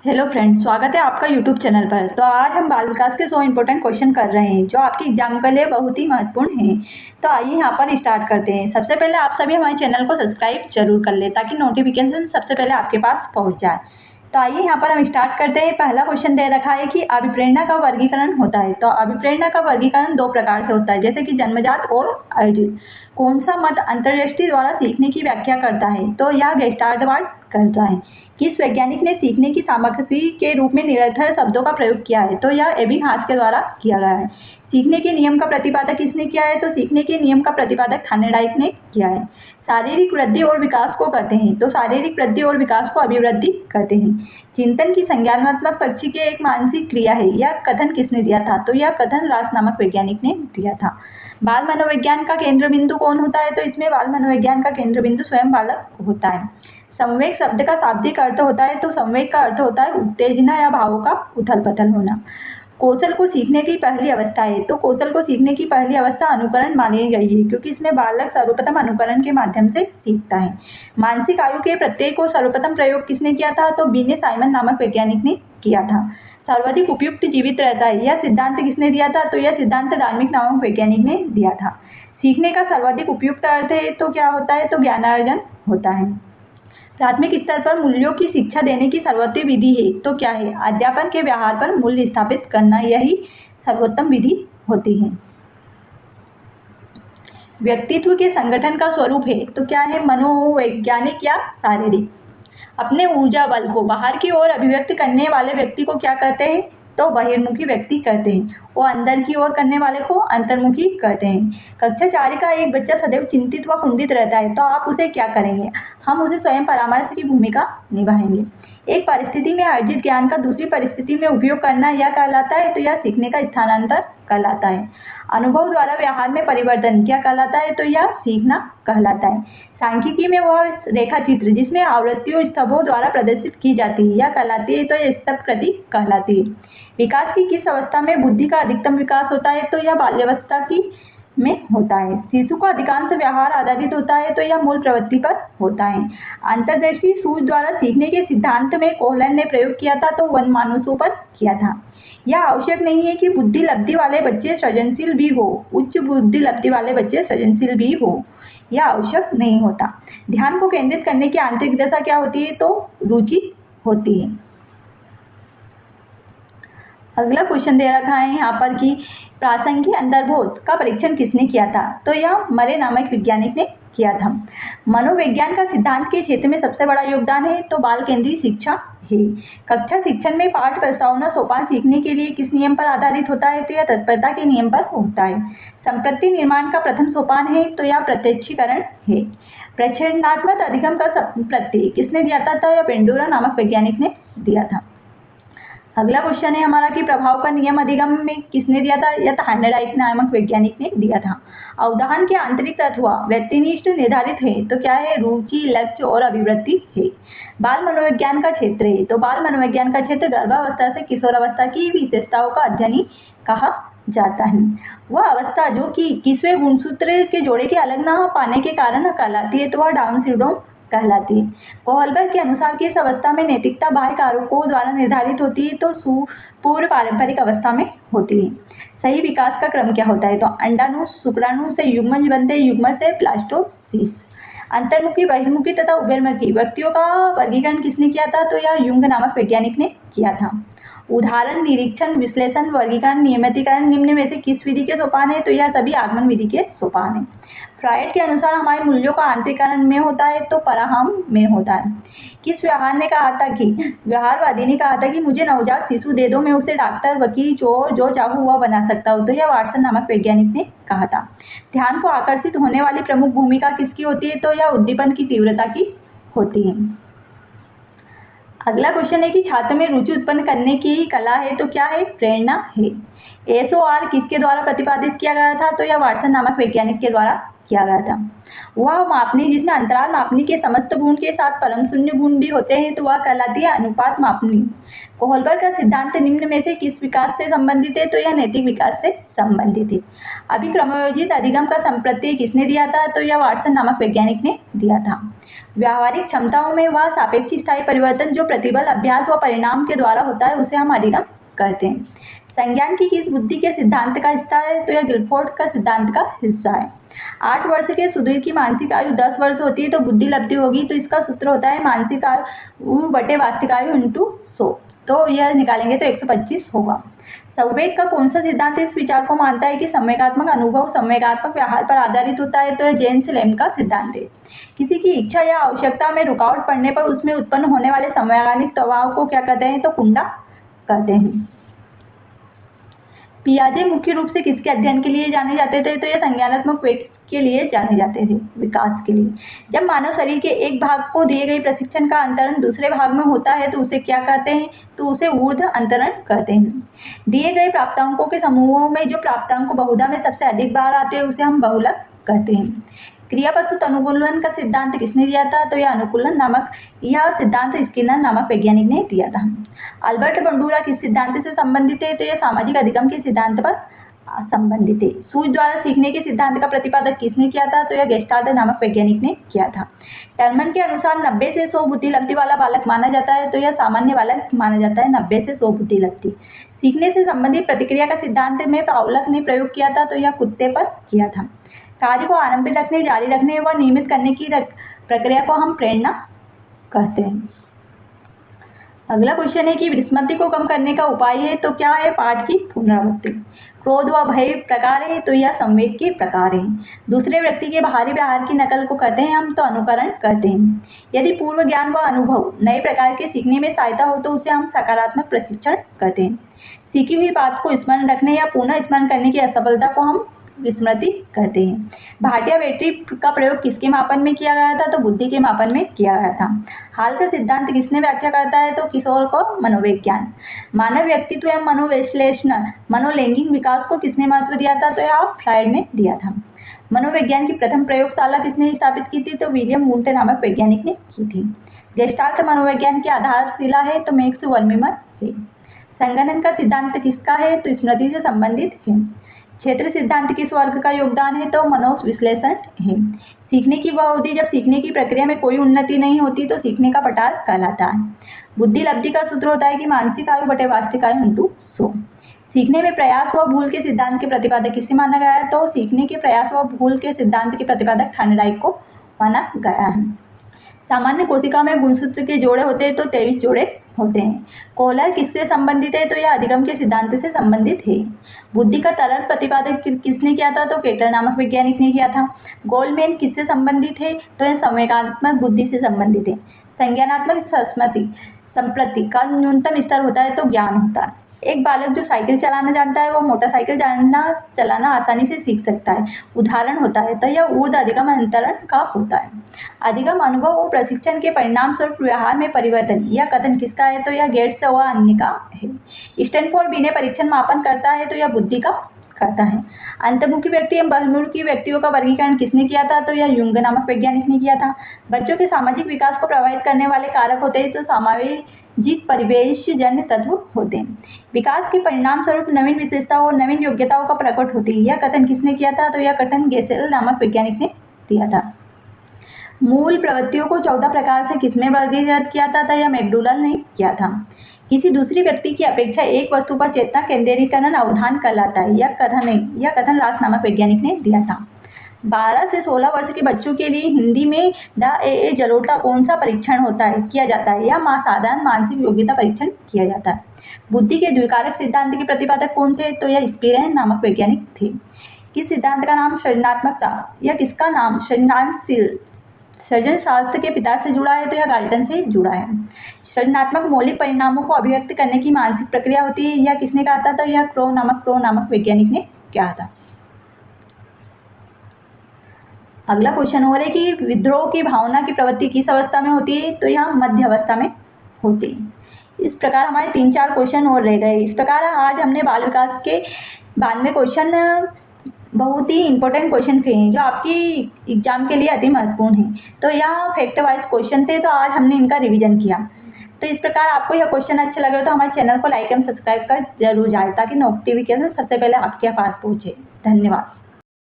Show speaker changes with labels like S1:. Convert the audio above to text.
S1: Hello friends, स्वागत है आपका यूट्यूब चैनल पर। तो आज हम बाल विकास के 100 इंपॉर्टेंट क्वेश्चन कर रहे हैं जो आपके एग्जाम के लिए बहुत ही महत्वपूर्ण हैं। तो आइए यहाँ पर स्टार्ट करते हैं। सबसे पहले आप सभी हमारे चैनल को सब्सक्राइब जरूर कर ले ताकि नोटिफिकेशन सबसे पहले आपके पास पहुँच जाए। तो आइए यहाँ पर हम स्टार्ट करते हैं। पहला क्वेश्चन दे रखा है कि अभिप्रेरणा का वर्गीकरण होता है। तो अभिप्रेरणा का वर्गीकरण दो प्रकार से होता है, जैसे कि जन्मजात और अर्जित। कौन सा मत अंतर्दृष्टि द्वारा सीखने की व्याख्या करता है? तो यह गेस्टाल्टवाद करता है। किस वैज्ञानिक ने सीखने की सामग्री के रूप में निरर्थक शब्दों का प्रयोग किया है? तो यह एबिंगहास के द्वारा किया गया है। सीखने के नियम का प्रतिपादक किसने किया है? तो सीखने के नियम का प्रतिपादक थार्नेडाइक ने किया है। शारीरिक वृद्धि और विकास को कहते हैं। तो शारीरिक वृद्धि और विकास को अभिवृद्धि कहते हैं। चिंतन की संज्ञानात्मक पक्षी की एक मानसिक क्रिया है, यह कथन किसने दिया था? तो यह कथन रास नामक वैज्ञानिक ने दिया था। बाल मनोविज्ञान का केंद्र बिंदु कौन होता है? तो इसमें बाल मनोविज्ञान का केंद्र बिंदु स्वयं बालक होता है। संवेग शब्द का शाब्दिक अर्थ होता है। तो संवेग का अर्थ होता है उत्तेजना या भावों का उथल पुथल होना। कौशल को सीखने की पहली अवस्था है। तो कौशल को सीखने की पहली अवस्था अनुकरण मानी गई है, क्योंकि इसमें बालक सर्वप्रथम अनुकरण के माध्यम से सीखता है। मानसिक आयु के प्रत्यय को सर्वप्रथम प्रयोग किसने किया था? तो बीने साइमन नामक वैज्ञानिक ने किया था। सर्वाधिक उपयुक्त जीवित रहता है, यह सिद्धांत किसने दिया था? तो यह सिद्धांत डार्विन नामक वैज्ञानिक ने दिया था। सीखने का सर्वाधिक उपयुक्त अर्थ है तो क्या होता है? तो ज्ञानार्जन होता है। प्राथमिक स्तर पर मूल्यों की शिक्षा देने की सर्वोत्तम विधि है तो क्या है? अध्यापन के व्यवहार पर मूल्य स्थापित करना, यही सर्वोत्तम विधि होती है। व्यक्तित्व के संगठन का स्वरूप है तो क्या है? मनोवैज्ञानिक या शारीरिक। अपने ऊर्जा बल को बाहर की ओर अभिव्यक्त करने वाले व्यक्ति को क्या कहते हैं? तो बहिर्मुखी व्यक्ति कहते हैं। वो अंदर की ओर करने वाले को अंतर्मुखी कहते हैं। कक्षा 4 का एक बच्चा सदैव चिंतित व कुंठित रहता है तो आप उसे क्या करेंगे? हम उसे स्वयं परामर्श की भूमिका निभाएंगे। एक परिस्थिति में अर्जित ज्ञान का दूसरी परिस्थिति में उपयोग करना यह कहलाता है। तो यह सीखने का स्थानांतर कहलाता है। अनुभव द्वारा व्यवहार में परिवर्तन क्या कहलाता है? तो यह सीखना कहलाता है। सांख्यिकी में वह रेखा चित्र जिसमें आवृत्तियों स्तंभों द्वारा प्रदर्शित की जाती है, यह कहलाती है। तो यह स्तंभ कृति कहलाती है। विकास की किस अवस्था में बुद्धि का अधिकतम विकास होता है? तो यह बाल्यावस्था की में होता है। शिशु का अधिकांश व्यवहार आधारित होता है तो यह मूल प्रवृत्ति पर होता है। अंतर्दृष्टि सूझ द्वारा सीखने के सिद्धांत में कोहलन ने प्रयोग किया था तो वन मानुषों पर किया था। यह आवश्यक नहीं है कि बुद्धि लब्धि वाले बच्चे सृजनशील भी हो, उच्च बुद्धि लब्धि वाले बच्चे सृजनशील भी हो, यह आवश्यक नहीं होता। ध्यान को केंद्रित करने की आंतरिक दशा क्या होती है? तो रुचि होती है। अगला क्वेश्चन दे रखा है यहाँ पर कि प्रासंगिक अंतर्बोध का परीक्षण किसने किया था? तो यह मरे नामक वैज्ञानिक ने किया था। मनोविज्ञान का सिद्धांत के क्षेत्र में सबसे बड़ा योगदान है तो बाल केंद्रीय शिक्षा है। कक्षा शिक्षण में पाठ प्रस्तावना सोपान सीखने के लिए किस नियम पर आधारित होता है? तो यह तत्परता के नियम पर होता है। संप्रति निर्माण का प्रथम सोपान है तो यह प्रत्यक्षीकरण है। प्रच्छन्नात्मक अधिगम का प्रत्यय किसने दिया था? तो यह पेंडुरा नामक वैज्ञानिक ने दिया था। अगला क्वेश्चन है हमारा कि प्रभाव का नियम अधिगम में किसने दिया था? यह थार्नेडाइक नामक वैज्ञानिक ने दिया था। अवधान के आंतरिक तत्व व्यक्तिनिष्ठ निर्धारित है तो क्या है? रुचि, लक्ष्य और अभिवृत्ति है। बाल मनोविज्ञान का क्षेत्र है तो बाल मनोविज्ञान का क्षेत्र गर्भावस्था से किशोरावस्था की विशेषताओं का अध्ययन ही कहा जाता है। वह अवस्था जो कि 21वें गुणसूत्र के जोड़े के अलग न पाने के कारण कहलाती है तो वह डाउन सिंड्रोम कहलाती है। कोहलबर्ग के अनुसार कि इस अवस्था में नैतिकता बाह्य कारकों द्वारा निर्धारित होती है तो पूर्व पारंपरिक अवस्था में होती है। सही विकास का क्रम क्या होता है? तो अंडाणु शुक्राणु से युग्मज बनते हैं, युग्मज से ब्लास्टोसिस। अंतर्मुखी, बहिर्मुखी तथा उभयमुखी व्यक्तियों का वर्गीकरण किसने किया था? तो यह युंग नामक वैज्ञानिक ने किया था। उदाहरण, निरीक्षण, विश्लेषण, वर्गीकरण, नियमितीकरण निम्न में से किस विधि के सोपान है? तो यह सभी आगमन विधि के सोपान है। फ्रायड के अनुसार हमारे मूल्यों का आंतरिकरण में होता है तो पराहम में होता है। किस व्यवहार ने कहा था कि व्यवहारवादी ने कहा था कि मुझे नवजात शिशु दे दो, मैं उसे डॉक्टर, वकील, जो चाहूँ वह बना सकता हूँ। तो यह वाटसन नामक वैज्ञानिक ने कहा था। ध्यान को आकर्षित होने वाली प्रमुख भूमिका किसकी होती है? तो यह उद्दीपन की तीव्रता की होती है। अगला क्वेश्चन है कि छात्र में रुचि उत्पन्न करने की कला है तो क्या है? प्रेरणा है। SOR किसके द्वारा प्रतिपादित किया गया था? तो यह वाटसन नामक वैज्ञानिक के द्वारा किया गया था। वह मापनी जिसमें अंतराल मापनी के समस्त गुण के साथ परम शून्य गुण भी होते हैं तो वह कहलाती है अनुपात मापनी। कोहलबर का सिद्धांत निम्न में से किस विकास से संबंधित है? तो यह नैतिक विकास से संबंधित है। अभिक्रमयोजित अधिगम का संप्रत्यय किसने दिया था? तो यह वाटसन नामक वैज्ञानिक ने दिया था। व्यावहारिक क्षमताओं में वह सापेक्षिक स्थायी परिवर्तन जो प्रतिबल अभ्यास व परिणाम के द्वारा होता है उसे हम अधिगम कहते हैं। संज्ञान की किस बुद्धि के सिद्धांत का हिस्सा है? तो यह गिलफोर्ड का सिद्धांत का हिस्सा है। 8 वर्ष के सुधीर की मानसिक आयु 10 वर्ष होती है तो बुद्धि लब्धि होगी, तो इसका सूत्र होता है मानसिक आयु बटे वास्तविक आयु इंटू 100, तो यह निकालेंगे तो 125 होगा। संवेग का कौन सा सिद्धांत इस विचार को मानता है कि संवेगात्मक अनुभव संवेगात्मक व्यवहार पर आधारित होता है? तो यह जेम्स लैंग का सिद्धांत है। किसी की इच्छा या आवश्यकता में रुकावट पड़ने पर उसमें उत्पन्न होने वाले संवैधानिक दबाव को क्या कहते हैं? तो कुंडा कहते हैं। पियाजे मुख्य रूप से किसके अध्ययन के लिए जाने जाते थे? तो यह संज्ञानात्मक वेग के लिए जाने जाते थे, विकास के लिए। जब मानव शरीर के एक भाग को दिए गए प्रशिक्षण का अंतरण दूसरे भाग में होता है तो उसे क्या कहते हैं? तो उसे ऊर्ध्व अंतरण कहते हैं। दिए गए प्राप्तांकों के समूहों में जो प्राप्तांक बहुधा में सबसे अधिक बार आते हैं उसे हम बहुलक कहते हैं। क्रियाप्रस्तुत अनुकूलन का सिद्धांत किसने दिया था? तो यह अनुकूलन नामक यह सिद्धांत स्किनर नामक वैज्ञानिक ने दिया था। अल्बर्ट बंडूरा किस सिद्धांत से संबंधित है? तो यह सामाजिक अधिगम के सिद्धांत पर संबंधित है। सूझ द्वारा सीखने के सिद्धांत का प्रतिपादक किसने किया था? तो यह गेस्टाल्ट नामक वैज्ञानिक ने किया था। टर्मन के अनुसार 90 से 100 बुद्धि लब्धि वाला बालक माना जाता है, तो यह सामान्य बालक माना जाता है। 90 से 100 बुद्धि लब्धि। सीखने से संबंधित प्रतिक्रिया का सिद्धांत में पाउलक ने प्रयोग किया था, तो यह कुत्ते पर किया था। कार्य को आरंभिक रखने, जारी रखने व नियमित करने की प्रक्रिया को हम प्रेरणा कहते हैं। अगला क्वेश्चन है कि विस्मृति को कम करने का उपाय है, तो क्या है? पाठ की पुनरावृत्ति। क्रोध व भय प्रकार है, तो यह संवेग के प्रकार है। दूसरे व्यक्ति के बाहरी व्यवहार की नकल को कहते हैं हम, तो अनुकरण कहते हैं। यदि पूर्व ज्ञान व अनुभव नए प्रकार के सीखने में सहायता हो तो उसे हम सकारात्मक प्रशिक्षण कहते हैं। सीखी हुई बात को स्मरण रखने या पुनः स्मरण करने की असफलता को हम विस्मृति कहते हैं। भाटिया बैटरी का प्रयोग किसके मापन में किया गया था? तो बुद्धि के मापन में किया गया था। हाल का सिद्धांत किसने व्याख्या करता है? तो किशोर को मनोविज्ञान। मानव व्यक्तित्व एवं मनोविश्लेषण मनोलैंगिक विकास को किसने महत्व दिया था? तो यह फ्रायड ने दिया था। मनोविज्ञान की प्रथम प्रयोगशाला किसने स्थापित की थी? तो विलियम वुंट नामक वैज्ञानिक ने की थी। गेस्टाल्ट मनोविज्ञान की आधारशिला है, तो मैक्स वर्मीमर है। संगणन का सिद्धांत किसका है? तो स्मृति से संबंधित है। क्षेत्र सिद्धांत किस वर्ग का योगदान है? तो मनोविश्लेषण है। सीखने की वह अवधि जब सीखने की प्रक्रिया में कोई उन्नति नहीं होती तो सीखने का पठार कहलाता है। बुद्धि लब्धि का सूत्र होता है कि मानसिक आयु बटे वास्तविक आयु इंटू 100। सीखने में प्रयास व भूल के सिद्धांत के प्रतिपादक किसे माना गया है? तो सीखने के प्रयास व भूल के सिद्धांत के प्रतिपादक थॉर्नडाइक को माना गया है। सामान्य कोशिका में गुणसूत्र के जोड़े होते हैं, तो 23 जोड़े होते हैं। कोहलर किससे संबंधित है? तो यह अधिगम के सिद्धांत से संबंधित है। बुद्धि का तरल प्रतिपादक किसने किया था? तो केटल नामक वैज्ञानिक ने किया था। गोल्डमैन किससे संबंधित है? तो यह संवेगात्मक बुद्धि से संबंधित है। संज्ञानात्मक संप्रति का न्यूनतम स्तर होता है तो ज्ञान होता है। एक बालक जो साइकिल चलाना जानता है वो मोटरसाइकिल चलाना आसानी से सीख सकता है, उदाहरण होता है। तो यह ऊर्ध्व अधिगम अंतरण का होता है। अधिगम अनुभव और प्रशिक्षण के परिणाम स्वरूप व्यवहार में परिवर्तन, यह कथन किसका है? तो यह गेट्स व अन्य का है। स्टैनफोर्ड बिना परीक्षण मापन करता है, तो यह बुद्धि का करता है। अंतर्मुखी व्यक्ति एवं बहिर्मुखी व्यक्तियों का वर्गीकरण किसने किया था? तो यह युंग नामक वैज्ञानिक ने किया था। बच्चों के सामाजिक विकास को प्रभावित करने वाले कारक होते हैं, तो सामाजिक परिवेश जन्य तत्व होते हैं। विकास के परिणाम स्वरूप नवीन विशेषताओं और नवीन योग्यताओं का प्रकट होती है, यह कथन किसने किया था? तो यह कथन गेसेल नामक वैज्ञानिक ने दिया था। मूल प्रवृत्तियों को 14 प्रकार से किसने वर्गीकृत किया था? तो यह मैकडूगल ने किया था। किसी दूसरी व्यक्ति की अपेक्षा एक वस्तु पर चेतना केंद्रीकरण अवधान कहलाता है, यह कथन रास नामक वैज्ञानिक ने दिया था। 12 से 16 वर्ष के बच्चों के लिए हिंदी में द जलोटा कौन सा परीक्षण होता है किया जाता है? यह साधारण मानसिक योग्यता परीक्षण किया जाता है। बुद्धि के द्विकारक सिद्धांत के प्रतिपादक कौन थे? तो यह स्पिरेन नामक वैज्ञानिक थे। किस सिद्धांत का नाम सृजनात्मकता या किसका नाम सृजन शास्त्र के पिता से जुड़ा है? तो यह गाल्टन से जुड़ा है। सृजनात्मक मौलिक परिणामों को अभिव्यक्त करने की मानसिक प्रक्रिया होती है, यह किसने कहा था? तो यह क्रो नामक वैज्ञानिक ने कहा था। अगला क्वेश्चन हो रहा है कि विद्रोह की भावना की प्रवृत्ति किस अवस्था में होती है? तो यह मध्य अवस्था में होती है। इस प्रकार हमारे 3-4 क्वेश्चन और रह गए। इस प्रकार आज हमने बाल विकास के 92 क्वेश्चन बहुत ही इंपॉर्टेंट क्वेश्चन थे जो आपकी एग्जाम के लिए अति महत्वपूर्ण हैं। तो यह फैक्ट वाइज क्वेश्चन थे, तो आज हमने इनका रिवीजन किया। तो इस प्रकार आपको यह क्वेश्चन अच्छे लगे तो हमारे चैनल को लाइक एंड सब्सक्राइब कर जरूर जाए, ताकि नोटिफिकेशन सबसे पहले आपके पास पहुंचे। धन्यवाद।